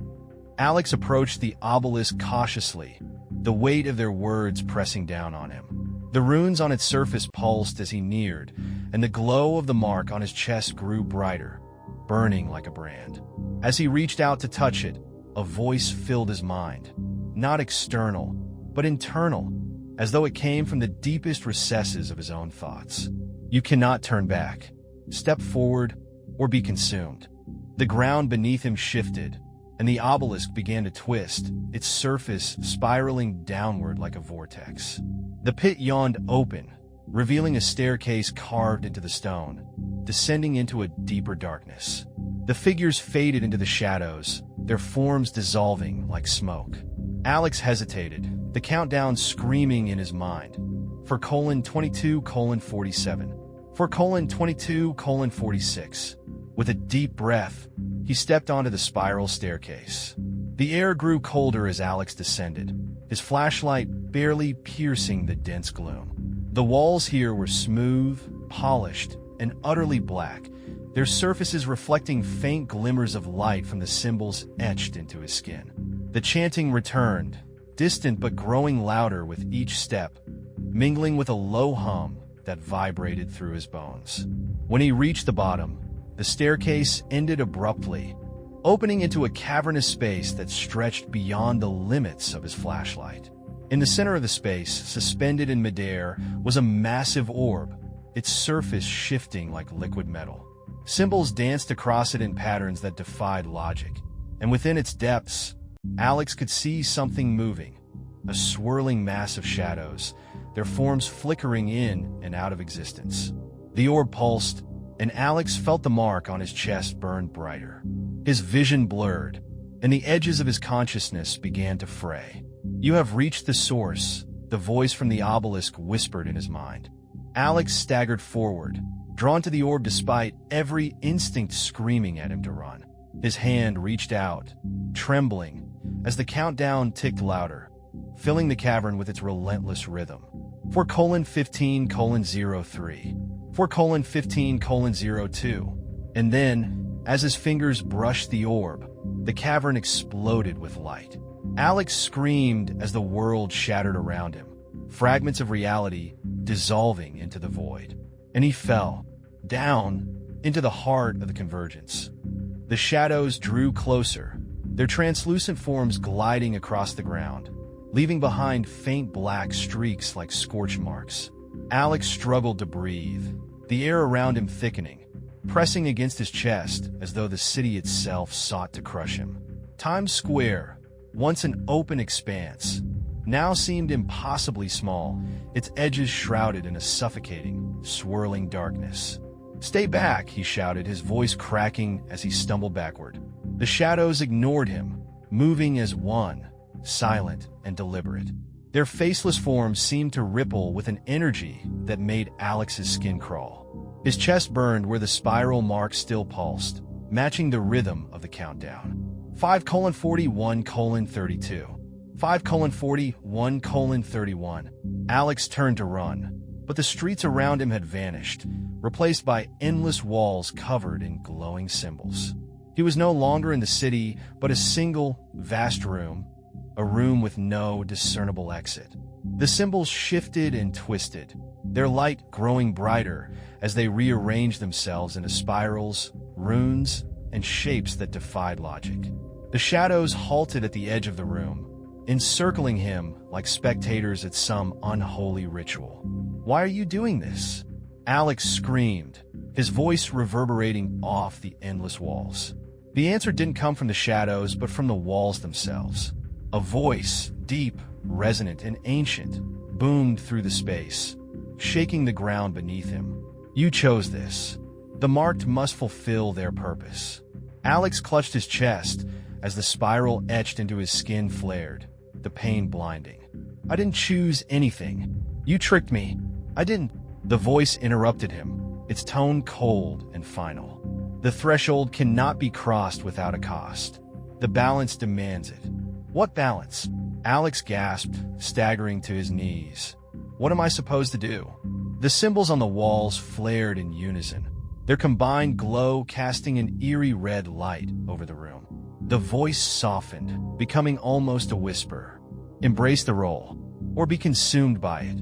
Alex approached the obelisk cautiously, the weight of their words pressing down on him. The runes on its surface pulsed as he neared, and the glow of the mark on his chest grew brighter, burning like a brand. As he reached out to touch it, a voice filled his mind, not external, but internal, as though it came from the deepest recesses of his own thoughts. "You cannot turn back. Step forward, or be consumed." The ground beneath him shifted, and the obelisk began to twist, its surface spiraling downward like a vortex. The pit yawned open, revealing a staircase carved into the stone, descending into a deeper darkness. The figures faded into the shadows, their forms dissolving like smoke. Alex hesitated, the countdown screaming in his mind. For :22:47. For :22:46. With a deep breath, he stepped onto the spiral staircase. The air grew colder as Alex descended, his flashlight barely piercing the dense gloom. The walls here were smooth, polished, and utterly black, their surfaces reflecting faint glimmers of light from the symbols etched into his skin. The chanting returned, distant but growing louder with each step, mingling with a low hum that vibrated through his bones. When he reached the bottom, the staircase ended abruptly, opening into a cavernous space that stretched beyond the limits of his flashlight. In the center of the space, suspended in midair, was a massive orb, its surface shifting like liquid metal. Symbols danced across it in patterns that defied logic, and within its depths, Alex could see something moving, a swirling mass of shadows, their forms flickering in and out of existence. The orb pulsed, and Alex felt the mark on his chest burn brighter. His vision blurred, and the edges of his consciousness began to fray. "You have reached the source," the voice from the obelisk whispered in his mind. Alex staggered forward, drawn to the orb despite every instinct screaming at him to run. His hand reached out, trembling, as the countdown ticked louder, filling the cavern with its relentless rhythm. 4:15:03. 4:15:02. And then, as his fingers brushed the orb, the cavern exploded with light. Alex screamed as the world shattered around him, fragments of reality dissolving into the void. And he fell, down, into the heart of the convergence. The shadows drew closer, their translucent forms gliding across the ground, leaving behind faint black streaks like scorch marks. Alex struggled to breathe, the air around him thickening, pressing against his chest as though the city itself sought to crush him. Times Square, once an open expanse, now seemed impossibly small, its edges shrouded in a suffocating, swirling darkness. "Stay back," he shouted, his voice cracking as he stumbled backward. The shadows ignored him, moving as one, silent and deliberate. Their faceless forms seemed to ripple with an energy that made Alex's skin crawl. His chest burned where the spiral mark still pulsed, matching the rhythm of the countdown. 5:41:32. 5:41:31. Alex turned to run, but the streets around him had vanished, replaced by endless walls covered in glowing symbols. He was no longer in the city, but a single, vast room, a room with no discernible exit. The symbols shifted and twisted, their light growing brighter as they rearranged themselves into spirals, runes, and shapes that defied logic. The shadows halted at the edge of the room, encircling him like spectators at some unholy ritual. "Why are you doing this?" Alex screamed, his voice reverberating off the endless walls. The answer didn't come from the shadows, but from the walls themselves. A voice, deep, resonant, and ancient, boomed through the space, shaking the ground beneath him. "You chose this. The marked must fulfill their purpose." Alex clutched his chest as the spiral etched into his skin flared, the pain blinding. "I didn't choose anything. You tricked me. I didn't." The voice interrupted him, its tone cold and final. "The threshold cannot be crossed without a cost. The balance demands it." "What balance?" Alex gasped, staggering to his knees. "What am I supposed to do?" The symbols on the walls flared in unison, their combined glow casting an eerie red light over the room. The voice softened, becoming almost a whisper. "Embrace the role, or be consumed by it."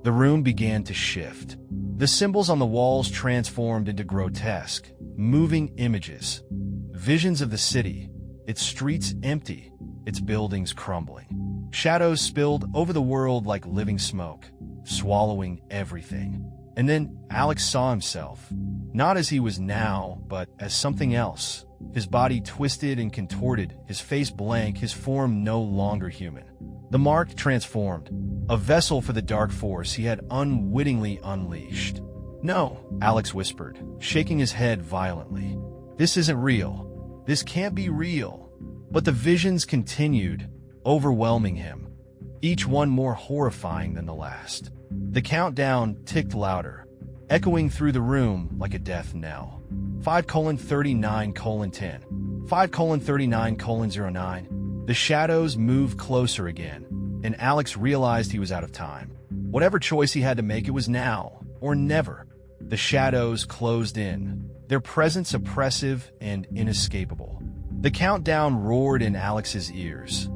The room began to shift. The symbols on the walls transformed into grotesque, moving images, visions of the city, its streets empty, its buildings crumbling. Shadows spilled over the world like living smoke, swallowing everything. And then Alex saw himself, not as he was now, but as something else. His body twisted and contorted, his face blank, his form no longer human. The mark transformed, a vessel for the dark force he had unwittingly unleashed. "No," Alex whispered, shaking his head violently. "This isn't real. This can't be real." But the visions continued, overwhelming him, each one more horrifying than the last. The countdown ticked louder, echoing through the room like a death knell. 5:39:10. 5:39:09. The shadows moved closer again, and Alex realized he was out of time. Whatever choice he had to make, it was now or never. The shadows closed in, their presence oppressive and inescapable. The countdown roared in Alex's ears,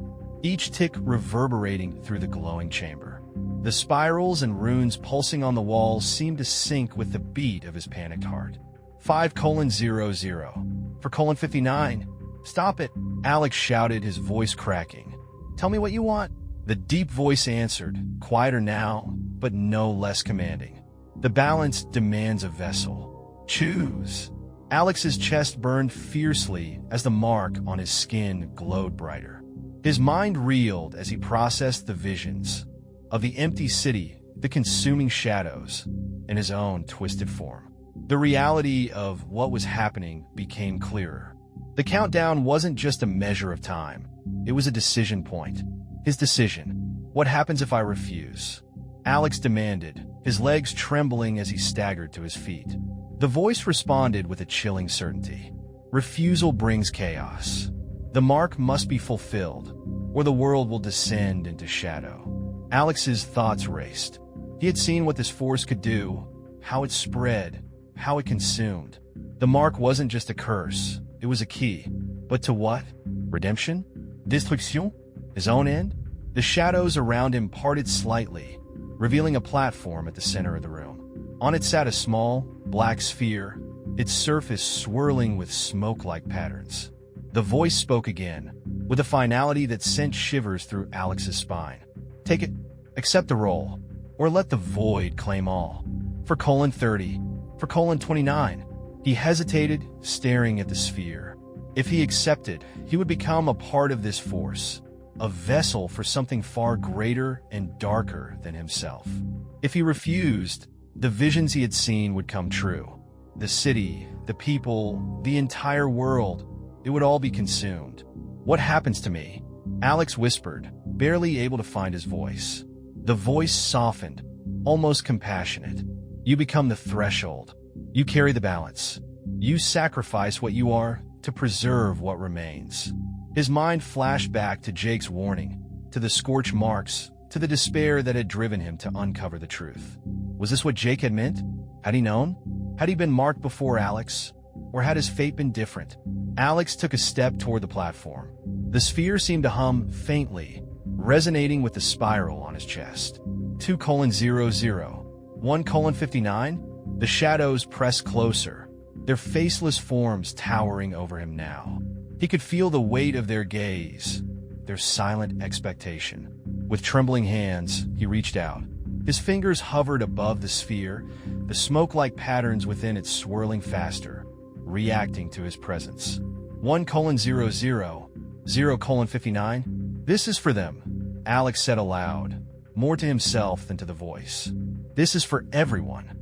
each tick reverberating through the glowing chamber. The spirals and runes pulsing on the walls seemed to sync with the beat of his panicked heart. 5:00. 4:59. "Stop it," Alex shouted, his voice cracking. "Tell me what you want." The deep voice answered, quieter now, but no less commanding. "The balance demands a vessel. Choose." Alex's chest burned fiercely as the mark on his skin glowed brighter. His mind reeled as he processed the visions of the empty city, the consuming shadows, and his own twisted form. The reality of what was happening became clearer. The countdown wasn't just a measure of time. It was a decision point. His decision. What happens if I refuse? Alex demanded, his legs trembling as he staggered to his feet. The voice responded with a chilling certainty. Refusal brings chaos. The mark must be fulfilled, or the world will descend into shadow. Alex's thoughts raced. He had seen what this force could do, how it spread, how it consumed. The mark wasn't just a curse, it was a key. But to what? Redemption? Destruction? His own end? The shadows around him parted slightly, revealing a platform at the center of the room. On it sat a small, black sphere, its surface swirling with smoke-like patterns. The voice spoke again, with a finality that sent shivers through Alex's spine. Take it, accept the role, or let the void claim all. For colon 30, for colon 29, he hesitated, staring at the sphere. If he accepted, he would become a part of this force, a vessel for something far greater and darker than himself. If he refused, the visions he had seen would come true. The city, the people, the entire world, it would all be consumed. What happens to me? Alex whispered, barely able to find his voice. The voice softened, almost compassionate. You become the threshold. You carry the balance. You sacrifice what you are to preserve what remains. His mind flashed back to Jake's warning, to the scorch marks, to the despair that had driven him to uncover the truth. Was this what Jake had meant? Had he known? Had he been marked before Alex? Or had his fate been different? Alex took a step toward the platform. The sphere seemed to hum faintly, resonating with the spiral on his chest. 2:00, 1:59. The shadows pressed closer, their faceless forms towering over him now. He could feel the weight of their gaze, their silent expectation. With trembling hands, he reached out. His fingers hovered above the sphere, the smoke-like patterns within it swirling faster, reacting to his presence. 1:00, 0:59. This is for them, Alex said aloud, more to himself than to the voice. This is for everyone.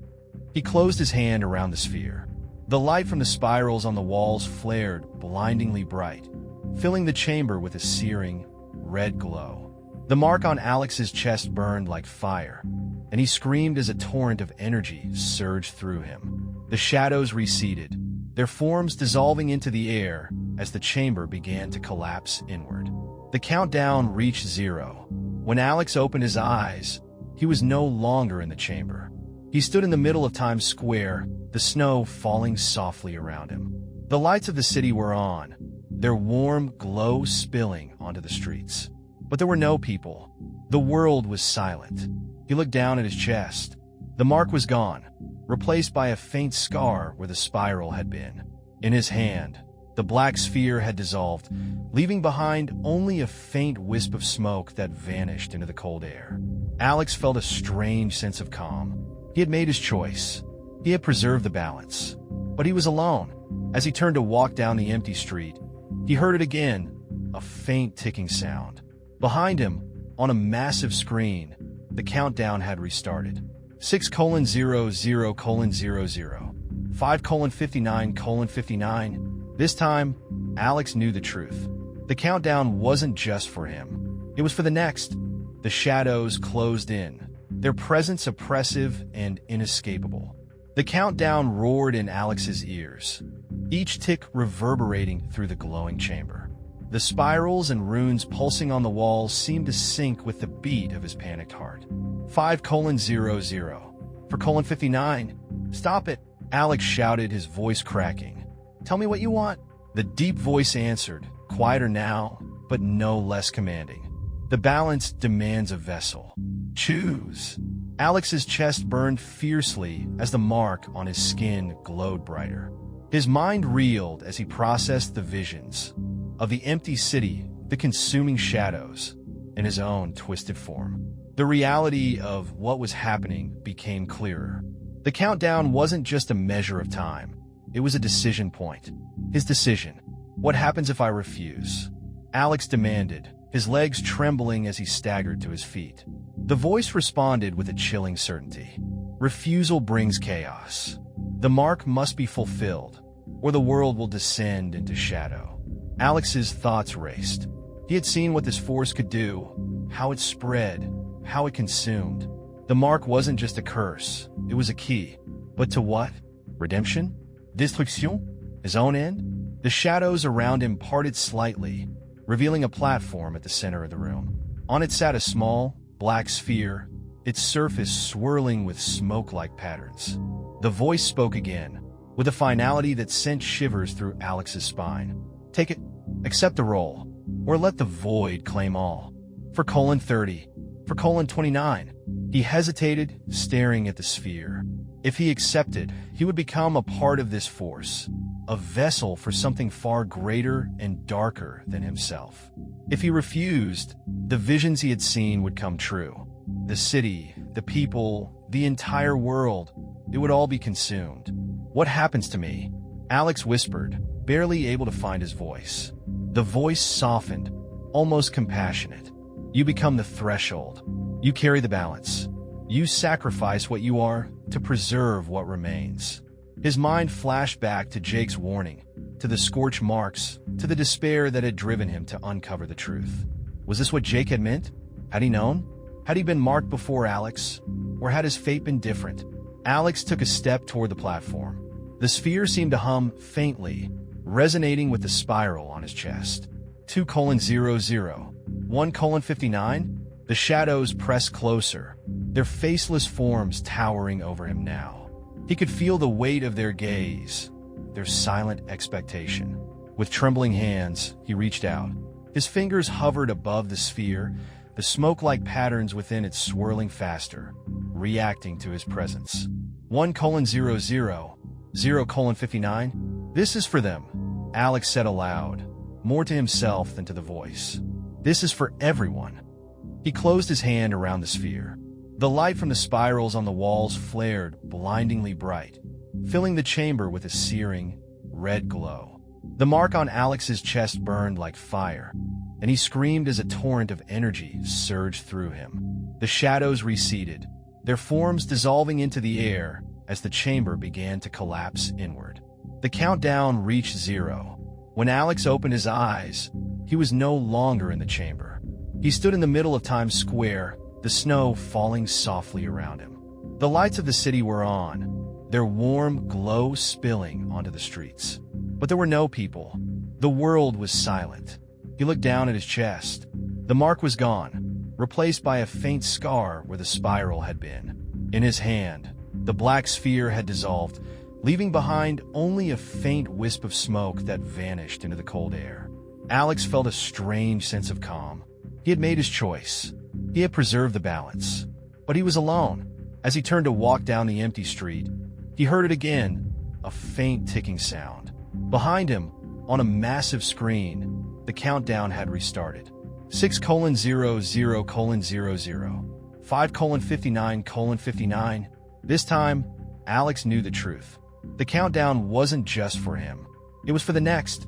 He closed his hand around the sphere. The light from the spirals on the walls flared blindingly bright, filling the chamber with a searing, red glow. The mark on Alex's chest burned like fire, and he screamed as a torrent of energy surged through him. The shadows receded, their forms dissolving into the air as the chamber began to collapse inward. The countdown reached 0. When Alex opened his eyes, he was no longer in the chamber. He stood in the middle of Times Square, the snow falling softly around him. The lights of the city were on, their warm glow spilling onto the streets. But there were no people. The world was silent. He looked down at his chest. The mark was gone, replaced by a faint scar where the spiral had been. In his hand, the black sphere had dissolved, leaving behind only a faint wisp of smoke that vanished into the cold air. Alex felt a strange sense of calm. He had made his choice. He had preserved the balance. But he was alone. As he turned to walk down the empty street, he heard it again, a faint ticking sound. Behind him, on a massive screen, the countdown had restarted. 6:00:00, 5:59:59. This time, Alex knew the truth. The countdown wasn't just for him. It was for the next. The shadows closed in, their presence oppressive and inescapable. The countdown roared in Alex's ears, each tick reverberating through the glowing chamber. The spirals and runes pulsing on the walls seemed to sync with the beat of his panicked heart. 5:00, for colon 59. Stop it, Alex shouted, his voice cracking. Tell me what you want. The deep voice answered, quieter now, but no less commanding. The balance demands a vessel. Choose. Alex's chest burned fiercely as the mark on his skin glowed brighter. His mind reeled as he processed the visions of the empty city, the consuming shadows, and his own twisted form. The reality of what was happening became clearer. The countdown wasn't just a measure of time. It was a decision point. His decision. What happens if I refuse? Alex demanded, his legs trembling as he staggered to his feet. The voice responded with a chilling certainty. Refusal brings chaos. The mark must be fulfilled, or the world will descend into shadow. Alex's thoughts raced. He had seen what this force could do, how it spread, how it consumed. The mark wasn't just a curse, it was a key. But to what? Redemption? Destruction? His own end? The shadows around him parted slightly, revealing a platform at the center of the room. On it sat a small, black sphere, its surface swirling with smoke-like patterns. The voice spoke again, with a finality that sent shivers through Alex's spine. Take it, accept the role, or let the void claim all. For colon 30, for colon 29, he hesitated, staring at the sphere. If he accepted, he would become a part of this force, a vessel for something far greater and darker than himself. If he refused, the visions he had seen would come true. The city, the people, the entire world, it would all be consumed. What happens to me? Alex whispered, barely able to find his voice. The voice softened, almost compassionate. You become the threshold. You carry the balance. You sacrifice what you are to preserve what remains. His mind flashed back to Jake's warning, to the scorch marks, to the despair that had driven him to uncover the truth. Was this what Jake had meant? Had he known? Had he been marked before Alex? Or had his fate been different? Alex took a step toward the platform. The sphere seemed to hum faintly, resonating with the spiral on his chest. 2:00, 1:59. The shadows pressed closer, their faceless forms towering over him now. He could feel the weight of their gaze, their silent expectation. With trembling hands, he reached out. His fingers hovered above the sphere, the smoke-like patterns within it swirling faster, reacting to his presence. 1:00, 0:59. This is for them, Alex said aloud, more to himself than to the voice. This is for everyone. He closed his hand around the sphere. The light from the spirals on the walls flared blindingly bright, filling the chamber with a searing, red glow. The mark on Alex's chest burned like fire, and he screamed as a torrent of energy surged through him. The shadows receded, their forms dissolving into the air as the chamber began to collapse inward. The countdown reached 0. When Alex opened his eyes, he was no longer in the chamber. He stood in the middle of Times Square, the snow falling softly around him. The lights of the city were on, their warm glow spilling onto the streets. But there were no people. The world was silent. He looked down at his chest. The mark was gone, replaced by a faint scar where the spiral had been. In his hand, the black sphere had dissolved, leaving behind only a faint wisp of smoke that vanished into the cold air. Alex felt a strange sense of calm. He had made his choice. He had preserved the balance. But he was alone. As he turned to walk down the empty street, he heard it again, a faint ticking sound. Behind him, on a massive screen, the countdown had restarted. 6:00, 5:59:59. This time, Alex knew the truth. The countdown wasn't just for him. It was for the next,